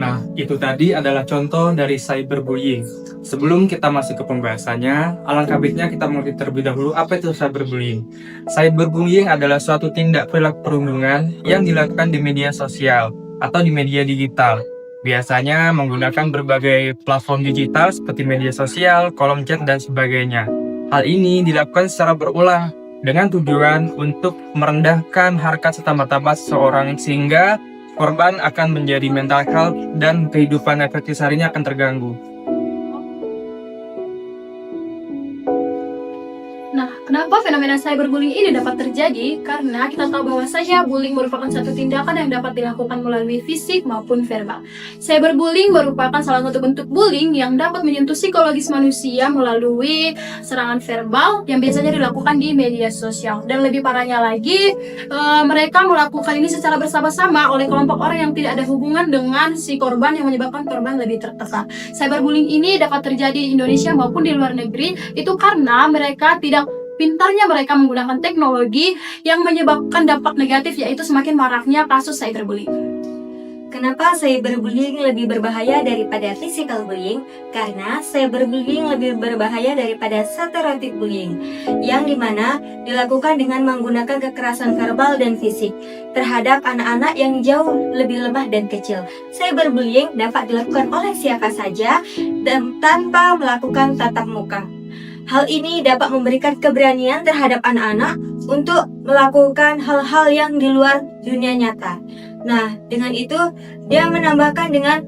Nah, itu tadi adalah contoh dari cyberbullying. Sebelum kita masuk ke pembahasannya, alangkah baiknya kita mengerti terlebih dahulu apa itu cyberbullying. Cyberbullying adalah suatu tindak perilaku perundungan yang dilakukan di media sosial atau di media digital. Biasanya menggunakan berbagai platform digital seperti media sosial, kolom chat, dan sebagainya. Hal ini dilakukan secara berulang dengan tujuan untuk merendahkan harkat serta martabat seseorang sehingga korban akan menjadi mental health dan kehidupan efektif seharinya akan terganggu. Nah, kenapa fenomena cyberbullying ini dapat terjadi? Karena kita tahu bahwasanya bullying merupakan satu tindakan yang dapat dilakukan melalui fisik maupun verbal. Cyberbullying merupakan salah satu bentuk bullying yang dapat menyentuh psikologis manusia melalui serangan verbal yang biasanya dilakukan di media sosial. Dan lebih parahnya lagi, mereka melakukan ini secara bersama-sama oleh kelompok orang yang tidak ada hubungan dengan si korban yang menyebabkan korban lebih tertekan. Cyberbullying ini dapat terjadi di Indonesia maupun di luar negeri, itu karena mereka tidak pintarnya mereka menggunakan teknologi yang menyebabkan dampak negatif, yaitu semakin maraknya kasus cyberbullying. Kenapa cyberbullying lebih berbahaya daripada physical bullying? Karena cyberbullying lebih berbahaya daripada stereotype bullying, yang dimana dilakukan dengan menggunakan kekerasan verbal dan fisik terhadap anak-anak yang jauh lebih lemah dan kecil. Cyberbullying dapat dilakukan oleh siapa saja dan tanpa melakukan tatap muka. Hal ini dapat memberikan keberanian terhadap anak-anak untuk melakukan hal-hal yang di luar dunia nyata. Nah, dengan itu dia menambahkan dengan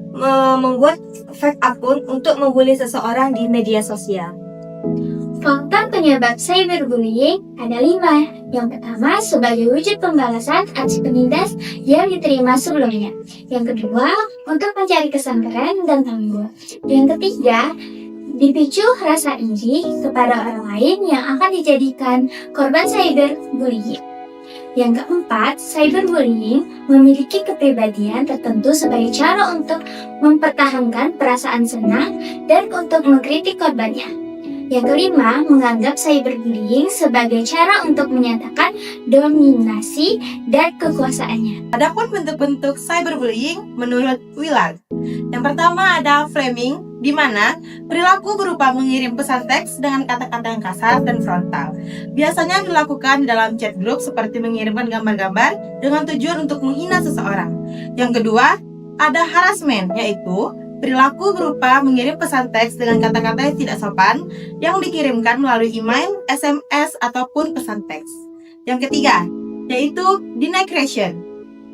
membuat fake akun untuk membuli seseorang di media sosial. Faktor penyebab cyberbullying ada 5. Yang pertama, sebagai wujud pembalasan aksi penindas yang diterima sebelumnya. Yang kedua, untuk mencari kesamperan dan tanggung jawab. Yang ketiga, dipicu rasa iri kepada orang lain yang akan dijadikan korban cyberbullying. Yang keempat, cyberbullying memiliki kepribadian tertentu sebagai cara untuk mempertahankan perasaan senang dan untuk mengkritik korbannya. Yang kelima, menganggap cyberbullying sebagai cara untuk menyatakan dominasi dan kekuasaannya. Adapun bentuk-bentuk cyberbullying menurut Willard. Yang pertama ada framing, di mana perilaku berupa mengirim pesan teks dengan kata-kata yang kasar dan frontal. Biasanya dilakukan dalam chat grup seperti mengirimkan gambar-gambar dengan tujuan untuk menghina seseorang. Yang kedua, ada harassment, yaitu perilaku berupa mengirim pesan teks dengan kata-kata yang tidak sopan yang dikirimkan melalui email, SMS, ataupun pesan teks. Yang ketiga, yaitu denigration,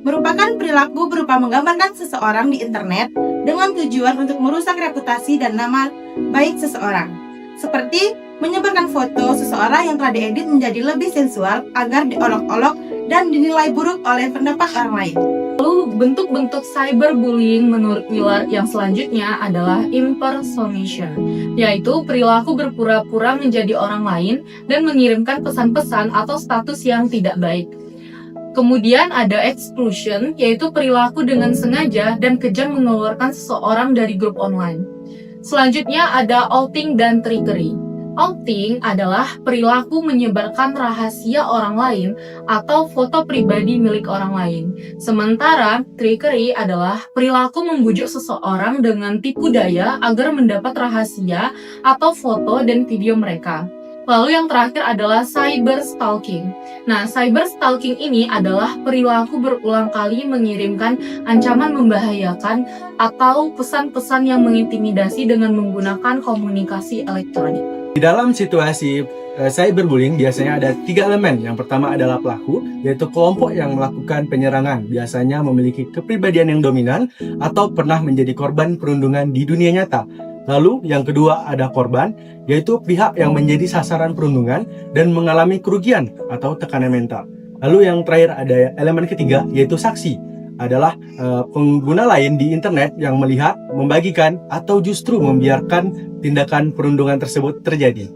merupakan perilaku berupa menggambarkan seseorang di internet dengan tujuan untuk merusak reputasi dan nama baik seseorang, seperti menyebarkan foto seseorang yang telah diedit menjadi lebih sensual agar diolok-olok dan dinilai buruk oleh pendapat orang lain. Lalu bentuk-bentuk cyberbullying menurut Willard yang selanjutnya adalah impersonation, yaitu perilaku berpura-pura menjadi orang lain dan mengirimkan pesan-pesan atau status yang tidak baik. Kemudian ada exclusion, yaitu perilaku dengan sengaja dan kejam mengeluarkan seseorang dari grup online. Selanjutnya ada outing dan trickery. Outing adalah perilaku menyebarkan rahasia orang lain atau foto pribadi milik orang lain. Sementara trickery adalah perilaku membujuk seseorang dengan tipu daya agar mendapat rahasia atau foto dan video mereka. Lalu yang terakhir adalah cyber stalking. Nah, cyber stalking ini adalah perilaku berulang kali mengirimkan ancaman membahayakan atau pesan-pesan yang mengintimidasi dengan menggunakan komunikasi elektronik. Di dalam situasi cyberbullying biasanya ada 3 elemen. Yang pertama adalah pelaku, yaitu kelompok yang melakukan penyerangan, biasanya memiliki kepribadian yang dominan atau pernah menjadi korban perundungan di dunia nyata. Lalu yang kedua ada korban, yaitu pihak yang menjadi sasaran perundungan dan mengalami kerugian atau tekanan mental. Lalu yang terakhir ada elemen ketiga, yaitu saksi, adalah pengguna lain di internet yang melihat, membagikan, atau justru membiarkan tindakan perundungan tersebut terjadi.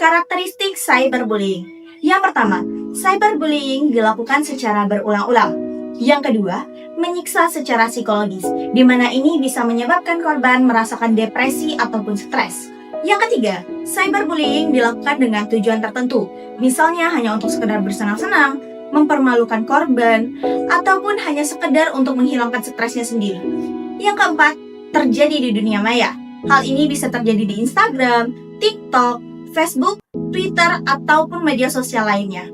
Karakteristik cyberbullying. Yang pertama, cyberbullying dilakukan secara berulang-ulang. Yang kedua, menyiksa secara psikologis, di mana ini bisa menyebabkan korban merasakan depresi ataupun stres. Yang ketiga, cyberbullying dilakukan dengan tujuan tertentu, misalnya hanya untuk sekedar bersenang-senang, mempermalukan korban, ataupun hanya sekedar untuk menghilangkan stresnya sendiri. Yang keempat, terjadi di dunia maya. Hal ini bisa terjadi di Instagram, TikTok, Facebook, Twitter, ataupun media sosial lainnya.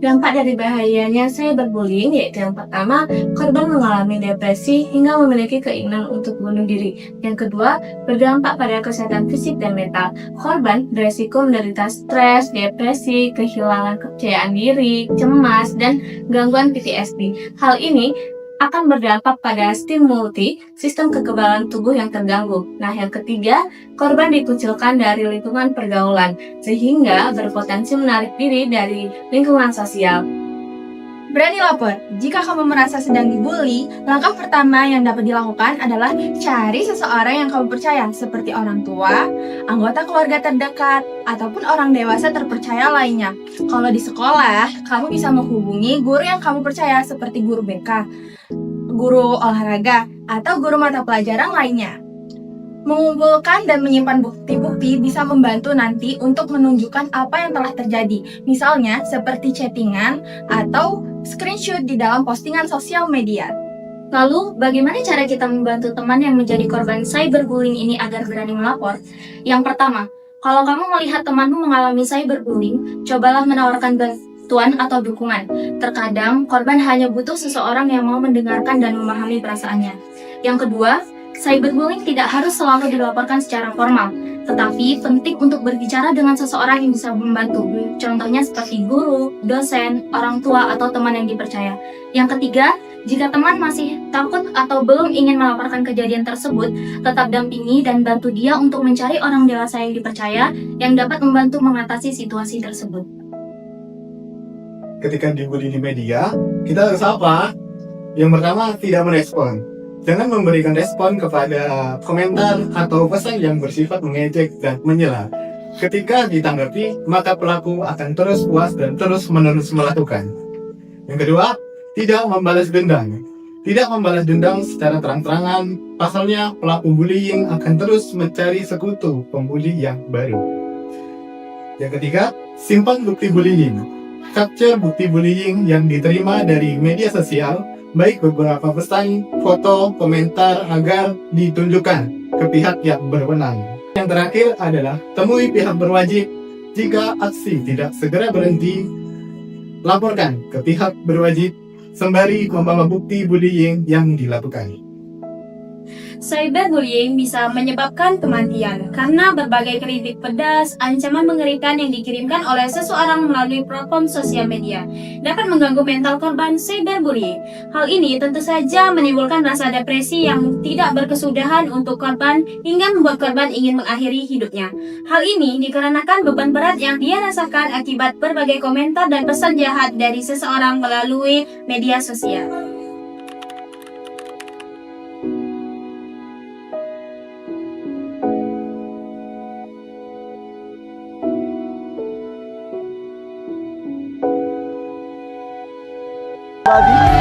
Dampak dari bahayanya cyberbullying yaitu yang pertama, korban mengalami depresi hingga memiliki keinginan untuk bunuh diri. Yang kedua, berdampak pada kesehatan fisik dan mental. Korban beresiko menderita stres, depresi, kehilangan kepercayaan diri, cemas, dan gangguan PTSD. Hal ini akan berdampak pada sistem kekebalan tubuh yang terganggu. Nah, yang ketiga, korban dikucilkan dari lingkungan pergaulan, sehingga berpotensi menarik diri dari lingkungan sosial. Berani lapor. Jika kamu merasa sedang dibully, langkah pertama yang dapat dilakukan adalah cari seseorang yang kamu percaya, seperti orang tua, anggota keluarga terdekat, ataupun orang dewasa terpercaya lainnya. Kalau di sekolah, kamu bisa menghubungi guru yang kamu percaya, seperti guru BK, guru olahraga, atau guru mata pelajaran lainnya. Mengumpulkan dan menyimpan bukti-bukti bisa membantu nanti untuk menunjukkan apa yang telah terjadi. Misalnya seperti chattingan atau screenshot di dalam postingan sosial media. Lalu, bagaimana cara kita membantu teman yang menjadi korban cyberbullying ini agar berani melapor? Yang pertama, kalau kamu melihat temanmu mengalami cyberbullying, cobalah menawarkan bantuan atau dukungan. Terkadang, korban hanya butuh seseorang yang mau mendengarkan dan memahami perasaannya. Yang kedua, cyberbullying tidak harus selalu dilaporkan secara formal, tetapi penting untuk berbicara dengan seseorang yang bisa membantu. Contohnya seperti guru, dosen, orang tua, atau teman yang dipercaya. Yang ketiga, jika teman masih takut atau belum ingin melaporkan kejadian tersebut, tetap dampingi dan bantu dia untuk mencari orang dewasa yang dipercaya yang dapat membantu mengatasi situasi tersebut. Ketika dibully di media, kita harus apa? Yang pertama, tidak merespon. Jangan memberikan respon kepada komentar atau pesan yang bersifat mengejek dan menyela. Ketika ditanggapi, maka pelaku akan terus puas dan terus-menerus melakukan. Yang kedua, tidak membalas dendam. Tidak membalas dendam secara terang-terangan, pasalnya pelaku bullying akan terus mencari sekutu pembuli yang baru. Yang ketiga, simpan bukti bullying. Capture bukti bullying yang diterima dari media sosial, baik beberapa pesan, foto, komentar agar ditunjukkan ke pihak yang berwenang. Yang terakhir adalah temui pihak berwajib. Jika aksi tidak segera berhenti, laporkan ke pihak berwajib sembari membawa bukti bullying yang dilakukan. Cyberbullying bisa menyebabkan kematian karena berbagai kritik pedas, ancaman mengerikan yang dikirimkan oleh seseorang melalui platform sosial media dapat mengganggu mental korban cyberbullying. Hal ini tentu saja menimbulkan rasa depresi yang tidak berkesudahan untuk korban hingga membuat korban ingin mengakhiri hidupnya. Hal ini dikarenakan beban berat yang dia rasakan akibat berbagai komentar dan pesan jahat dari seseorang melalui media sosial. pribadi